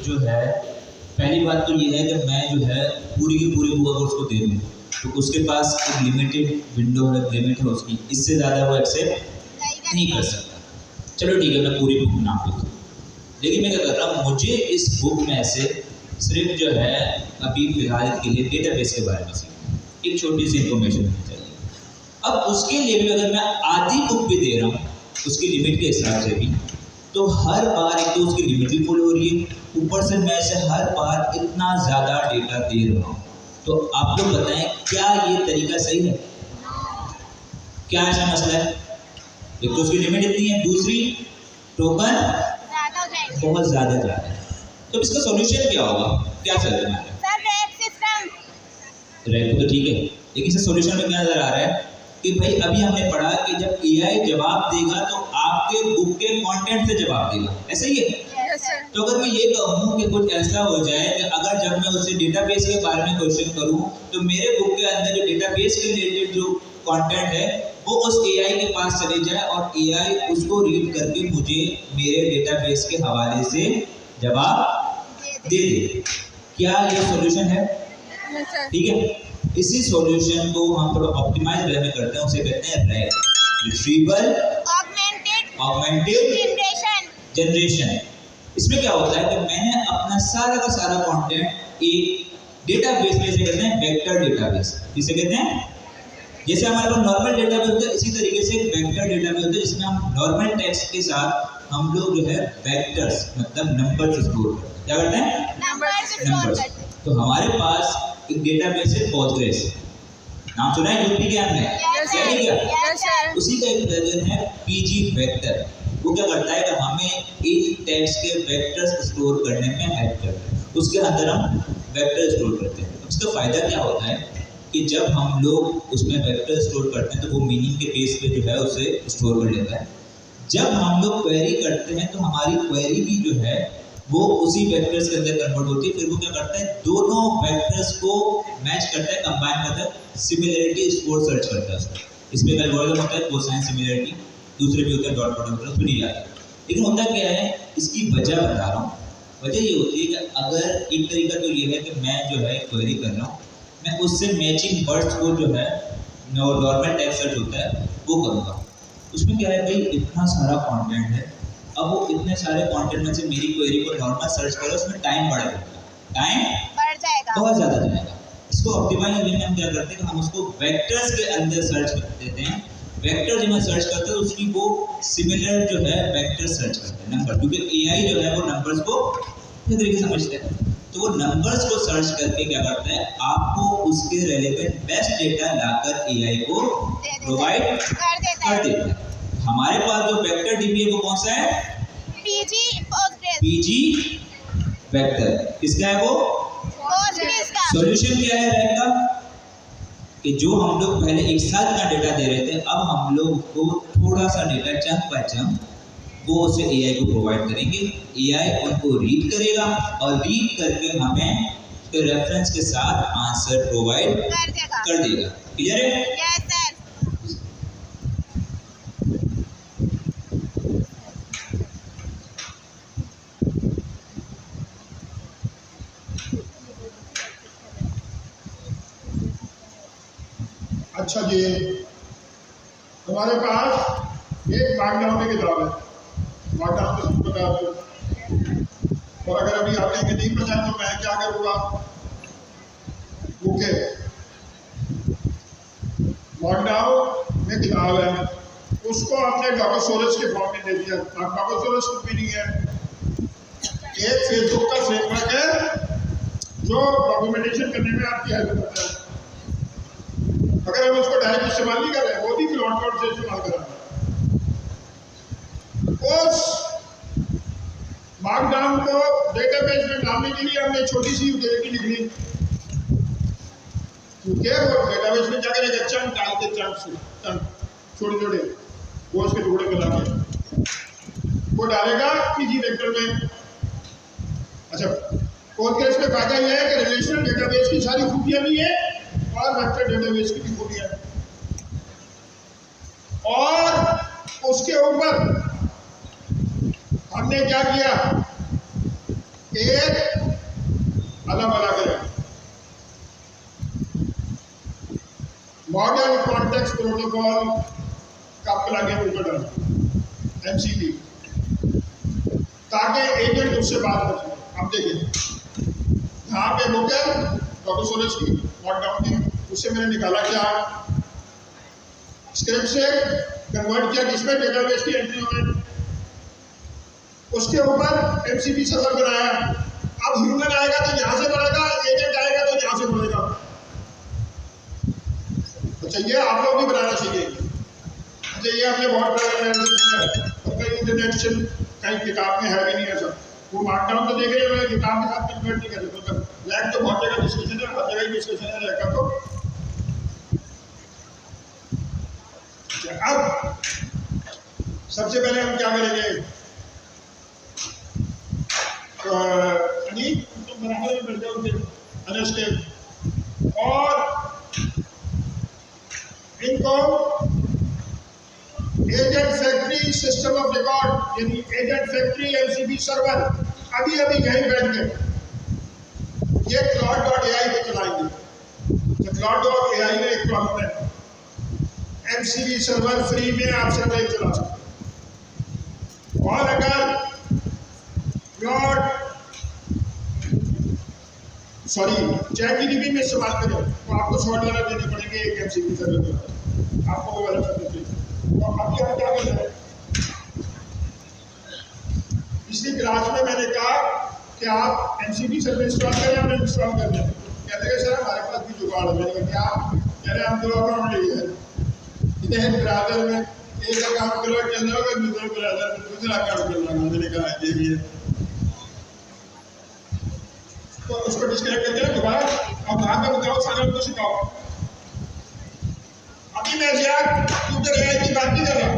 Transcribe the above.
जो है, पहली बात तो ये है कि मैं जो है पूरी की पूरी बुक अगर उसको दे दूँ तो उसके पास एक लिमिटेड विंडो है, लिमिट है उसकी, इससे ज़्यादा वो एक्सेप्ट नहीं कर सकता। चलो ठीक है, मैं पूरी बुक ना लिखूँ, लेकिन मैं क्या कर रहा हूँ, मुझे इस बुक में से सिर्फ जो है अभी फिलहाल के लिए डेटाबेस के बारे में सीखना, एक छोटी सी इंफॉर्मेशन मिलनी चाहिए। अब उसके लिए भी अगर मैं आधी बुक भी दे रहा हूँ उसकी लिमिट के हिसाब से भी, तो हर बार एक तो उसकी लिमिट भी फुल हो रही है, ऊपर से मैं इसे हर बार इतना ज़्यादा डेटा दे रहा हूँ। तो आप लोग बताएं, क्या ये तरीका सही है? क्या ऐसा मसला है? एक तो उसकी लिमिट इतनी है, दूसरी टोकन बहुत ज़्यादा जा रहा है। तो इसका सॉल्यूशन क्या होगा? क्या चल रहा है? रैक तो ठीक है, लेकिन इससे सॉल्यूशन में क्या नजर आ रहा है कि भाई अभी हमने पढ़ा कि जब एआई जवाब देगा तो आपके बुक के कंटेंट से जवाब देगा, ऐसा ही है? तो अगर मैं ये कहूँ कि कुछ ऐसा हो जाए कि अगर जब मैं उससे डेटाबेस के बारे में क्वेश्चन करूँ तो मेरे बुक के अंदर जो डेटाबेस के रिलेटेड जो कंटेंट है वो उस एआई के पास चले जाए और एआई उसको रीड करके मुझे मेरे डेटाबेस के हवाले से जवाब दे दे, क्या ये सॉल्यूशन है? ठीक है, इसी सॉल्यूशन को हम थोड़ा ऑप्टिमाइज वे में करते हैं, उसे कहते हैं रैक, रिट्रीवल ऑगमेंटेड जनरेशन। इसमें क्या होता है कि मैंने अपना सारा का सारा कंटेंट एक डेटाबेस में, से कहते हैं वेक्टर डेटाबेस, जिसे कहते हैं, जैसे हमारे पास नॉर्मल डेटाबेस होता है इसी तरीके से एक वेक्टर डेटाबेस होता है जिसमें हम नॉर्मल टेक्स्ट के साथ हम लोग जो है वेक्टर्स मतलब नंबर्स स्टोर करते हैं। क्या करते हैं? नंबर्स। तो हमारे पास एक डेटाबेस है पोस्टग्रेस, नाम सुना है यूपी के अंदर? क्या? उसी का एक वर्जन है पीजी वेक्टर। वो क्या करता है कि हमें इन टेक्स्ट के वेक्टर्स स्टोर करने में हेल्प करता है, उसके अंदर हम वेक्टर स्टोर करते हैं। उसका फ़ायदा क्या होता है कि जब हम लोग उसमें वेक्टर स्टोर करते हैं तो वो मीनिंग के बेस पे जो है उसे स्टोर कर लेता है। जब हम लोग क्वेरी करते हैं तो हमारी क्वेरी भी जो है वो उसी वेक्टर्स के अंदर कन्वर्ट होती है। फिर वो क्या करता है, दोनों वेक्टर्स को मैच करता है, कंबाइन करता है, सिमिलरिटी स्कोर सर्च करता है उसको। इसमें एक एल्गोरिथम होता है कोसाइन सिमिलरिटी, दूसरे भी होते हैं डॉट प्रोडक्ट, उसमें नहीं आता। लेकिन होता क्या है, इसकी वजह बता रहा हूँ। वजह ये होती है कि अगर एक तरीका तो ये है कि मैं जो है क्वेरी कर रहा हूँ, मैं उससे मैचिंग वर्ड्स को जो है नॉर्मल टेक्स्ट सर्च होता है वो करूँगा। उसमें क्या है भाई, इतना सारा कंटेंट है, अब वो इतने सारे कंटेंट में से मेरी क्वेरी को नॉर्मल सर्च करो, उसमें टाइम बढ़ जाएगा, टाइम बढ़ जाएगा, बहुत ज़्यादा जाएगा। इसको ऑप्टिमाइज करने में हम क्या करते हैं कि हम उसको वेक्टर्स के अंदर सर्च कर देते हैं। वेक्टर जब मैं सर्च करते हैं तो उसकी वो सिमिलर जो है वेक्टर सर्च करते हैं नंबर, क्योंकि एआई जो है वो नंबर्स को इस तरीके से समझते हैं। तो वो नंबर्स को सर्च करके क्या करता है, आपको उसके रेलेवेंट बेस्ट डेटा लाकर एआई को प्रोवाइड कर देता है। हमारे पास जो वेक्टर डीबी है वो कौन सा है? PG vector. किसका है वो? पोस्टग्रेस का। सॉल्यूशन क्या है रैक का? कि जो हम लोग पहले एक साथ का डेटा दे रहे थे, अब हम लोग को थोड़ा सा डेटा चंक बाय चंक वो उसे एआई को प्रोवाइड करेंगे। एआई उनको रीड करेगा और रीड करके हमें उसके रेफरेंस के साथ आंसर प्रोवाइड कर देगा। क्लियर है? Yes sir. अच्छा जी, हमारे पास एक मार्कडाउन की किताब है, मार्कडाउन तो सबको पता है। और अगर अभी आपने ये नहीं पता तो मैं क्या करूँगा, ओके, मार्कडाउन में किताब है, उसको आपने डॉकोसोरस के फॉर्म में दे दिया। डॉकोसोरस कुछ भी नहीं है, एक फेसबुक का फ्रेमवर्क है जो डॉक्यूमेंटेशन करने में आपकी हेल्प करता है। अगर हम उसको डायरेक्ट इस्तेमाल नहीं कर रहे, वो भी क्लाउड से इस्तेमाल कर रहे हैं। उस मार्कडाउन को डेटाबेस में डालने के लिए हमने छोटी सी यूटिलिटी लिख ली, क्योंकि वो डेटाबेस में क्या करेगा, चंक डाल के चंक छोटे छोटे वो उसके टुकड़े बना के वो डालेगा पीजी वेक्टर में। अच्छा, पोस्टग्रेस में फायदा यह है कि रिलेशनल डेटाबेस की सारी खूबियां भी है और वेक्टर डेटाबेस की भी खूबियां है। और उसके ऊपर हमने क्या किया, एक अलग अलग है। मॉडर्न कॉन्टेक्स्ट प्रोटोकॉल का प्लगइन ऊपर डाल MCP, ताकि एजेंट उससे बात कर सके। अब देखिए यहाँ पे वोकल डॉक्टर सोरेश की नोट डाउन की, उससे मैंने निकाला क्या, स्क्रिप्ट से कन्वर्ट किया जिसमें डेटाबेस की एंट्री होने, उसके ऊपर MCP सर्वर बनाया। अब ह्यूमन आएगा तो यहाँ से बढ़ेगा, एजेंट आएगा तो यहाँ से बढ़ेगा। अच्छा ये आप लोग भी बनाना सीखेंगे। अच्छा ये आपने बहुत बड़ा कहीं इंटरनेट से कहीं किताब में है भी नहीं ऐसा, वो मार्कडाउन तो देख रहे हैं, किताब के साथ कन्वर्ट नहीं कर सकते। मतलब लैब तो बहुत जगह डिस्कशन है, हर जगह डिस्कशन है लैब तो। अब सबसे पहले हम क्या करेंगे, तुम बराबर में बैठ जाओ उसके, और इनको agent factory system of record यानी एजेंट फैक्ट्री MCP सर्वर अभी कहीं बैठ गए, ये Claude.ai पे चलाएंगे। तो Claude.ai में एक प्रॉब्लम है, MCP सर्वर फ्री में आप सब नहीं चला सकते, और अगर ChatGPT में इस्तेमाल करें तो आपको $100 देने पड़ेंगे एक MCP सर्वर के, आपको वो वाला सर्वर चाहिए। तो अभी हम क्या कर रहे हैं, पिछली क्लास में मैंने कहा कि आप MCP सर्वर इंस्टॉल करें, हमने इंस्टॉल कर दिया। कहते हैं सर हमारे पास भी जुगाड़ है। मैंने कहा क्या, कह रहे हम 2 अकाउंट लिए हैं, इधर ब्राउज़र में एक अकाउंट क्लोज चल रहा होगा, दूसरे ब्राउज़र में दूसरा अकाउंट चल रहा होगा। मैंने कहा ये भी है, तो उसको डिस्कनेक्ट करते हैं दोबारा, और वहाँ पे बताओ सारा उनको सिखाओ। अभी मैं यार कंप्यूटर AI की बात नहीं कर रहा,